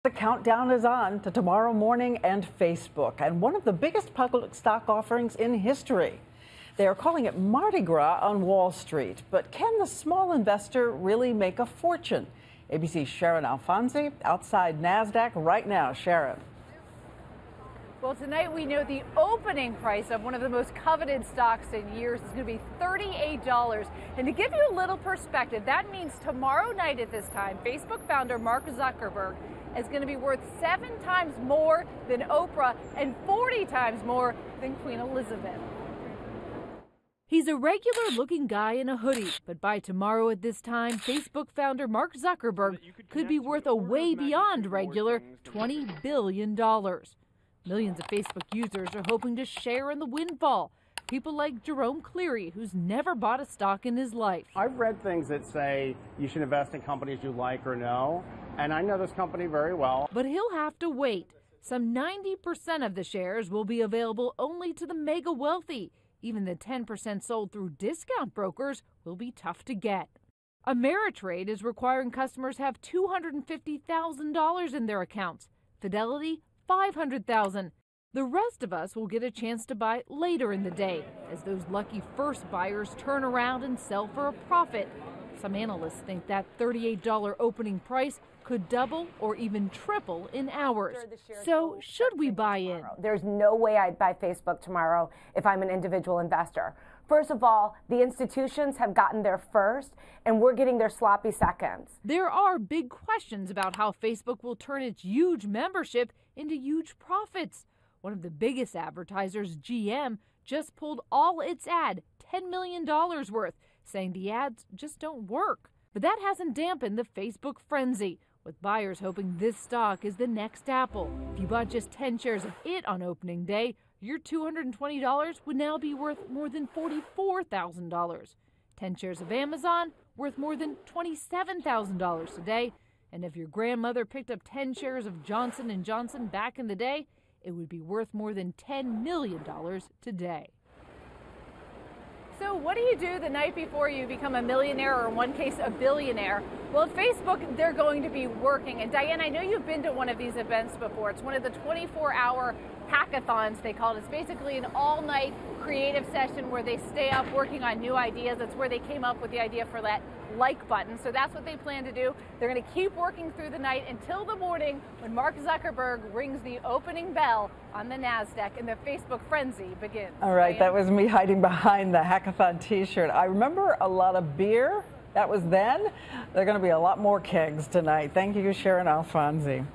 The countdown is on to tomorrow morning and Facebook, and one of the biggest public stock offerings in history. They are calling it Mardi Gras on Wall Street. But can the small investor really make a fortune? ABC's Sharon Alfonsi outside NASDAQ right now. Sharon. Well, tonight we know the opening price of one of the most coveted stocks in years is going to be $38. And to give you a little perspective, that means tomorrow night at this time, Facebook founder Mark Zuckerberg is going to be worth 7 times more than Oprah and 40 times more than Queen Elizabeth. He's a regular-looking guy in a hoodie, but by tomorrow at this time, Facebook founder Mark Zuckerberg could be worth a way beyond regular $20 billion. Millions of Facebook users are hoping to share in the windfall. People like Jerome Cleary, who's never bought a stock in his life. I've read things that say you should invest in companies you like or know, and I know this company very well. But he'll have to wait. Some 90% of the shares will be available only to the mega wealthy. Even the 10% sold through discount brokers will be tough to get. Ameritrade is requiring customers have $250,000 in their accounts. Fidelity, $500,000. The rest of us will get a chance to buy later in the day as those lucky first buyers turn around and sell for a profit. Some analysts think that $38 opening price could double or even triple in hours. So should we buy in? There's no way I'd buy Facebook tomorrow if I'm an individual investor. First of all, the institutions have gotten there first, and we're getting their sloppy seconds. There are big questions about how Facebook will turn its huge membership into huge profits. One of the biggest advertisers, GM, just pulled all its ad, $10 million worth, saying the ads just don't work. But that hasn't dampened the Facebook frenzy, with buyers hoping this stock is the next Apple. If you bought just 10 shares of it on opening day, your $220 would now be worth more than $44,000. 10 shares of Amazon worth more than $27,000 today. And if your grandmother picked up 10 shares of Johnson & Johnson back in the day, it would be worth more than $10 million today. So what do you do the night before you become a millionaire, or in one case, a billionaire? Well, at Facebook, they're going to be working. And Diane, I know you've been to one of these events before. It's one of the 24-hour hackathons, they call it. It's basically an all-night creative session where they stay up working on new ideas. That's where they came up with the idea for that like button. So that's what they plan to do. They're going to keep working through the night until the morning when Mark Zuckerberg rings the opening bell on the NASDAQ and the Facebook frenzy begins. All right, that was me hiding behind the hackathon t-shirt. I remember a lot of beer. That was then. There are going to be a lot more kegs tonight. Thank you, Sharon Alfonsi.